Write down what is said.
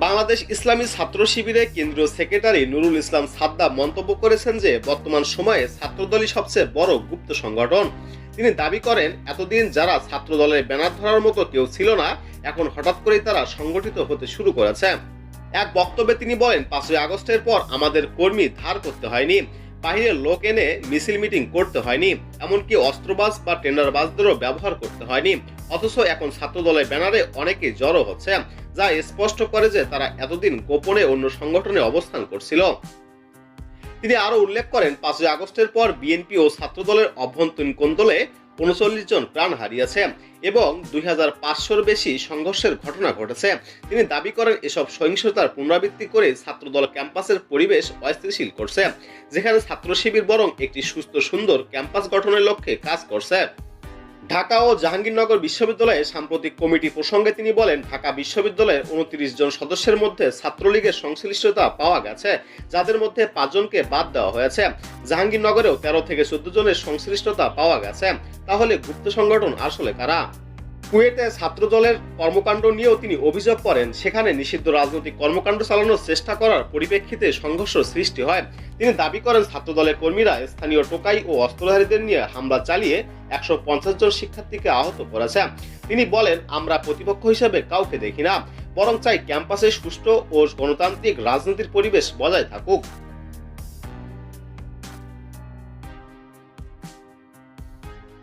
বাংলাদেশ ইসলামী ছাত্র শিবিরের কেন্দ্রীয় সেক্রেটারি নুরুল ইসলাম সাদ্দাম মন্তব্য করেছেন যে বর্তমান সময়ে ছাত্রদলই সবচেয়ে বড় গুপ্ত সংগঠন। তিনি দাবি করেন, এতদিন যারা ছাত্রদলের ব্যানার ধরার মতো কেউ ছিল না, এখন হঠাৎ করেই তারা সংগঠিত হতে শুরু করেছে। এক বক্তব্যে তিনি বলেন, 5ই আগস্টের পর আমাদের কর্মী ধার করতে হয়নি, বাহিরের লোক এনে মিছিল মিটিং করতে হয়নি, এমনকি অস্ত্রবাজ বা টেন্ডারবাজদেরও ব্যবহার করতে হয়নি। অথচ এখন ছাত্রদলের ব্যানারে অনেকেই জড়ো হচ্ছে, যা স্পষ্ট করে যে তারা এতদিন গোপনে অন্য সংগঠনে অবস্থান করছিল। তিনি আরো উল্লেখ করেন, 5ই আগস্টের পর বিএনপি ও ছাত্রদলের অভ্যন্তরীণ কোন্দলে 39 জন প্রাণ হারিয়েছে এবং 2500-র বেশি সংঘর্ষের ঘটনা ঘটেছে। তিনি দাবি করেন, এসব সহিংসতার পুনরাবৃত্তি করে ছাত্রদল ক্যাম্পাসের পরিবেশ অস্থিতিশীল করছে, যেখানে ছাত্র শিবির বরং একটি সুস্থ সুন্দর ক্যাম্পাস গঠনের লক্ষ্যে কাজ করছে। ঢাকা ও জাহাঙ্গীরনগর বিশ্ববিদ্যালয়ের সাম্প্রতিক কমিটি প্রসঙ্গে তিনি বলেন, ঢাকা বিশ্ববিদ্যালয়ের 29 জন সদস্যের মধ্যে ছাত্রলীগের সংশ্লিষ্টতা পাওয়া গেছে, যাদের মধ্যে 5 জনকে বাদ দেওয়া হয়েছে। জাহাঙ্গীরনগরেও 13 থেকে 14 জনের সংশ্লিষ্টতা পাওয়া গেছে। তাহলে গুপ্ত সংগঠন আসলে কারা? কুয়েতে ছাত্রদলের কর্মকাণ্ড নিয়েও তিনি অভিযোগ করেন, সেখানে নিষিদ্ধ রাজনৈতিক কর্মকাণ্ড চালানোর চেষ্টা করার পরিপ্রেক্ষিতে সংঘর্ষ সৃষ্টি হয়। তিনি দাবি করেন, ছাত্রদলের কর্মীরা স্থানীয় টোকাই ও অস্ত্রধারীদের নিয়ে হামলা চালিয়ে 150 জন শিক্ষার্থীকে আহত করেছে। তিনি বলেন, আমরা প্রতিপক্ষ হিসেবে কাউকে দেখি না, বরং চাই ক্যাম্পাসে সুষ্ঠু ও গণতান্ত্রিক রাজনীতির পরিবেশ বজায় থাকুক।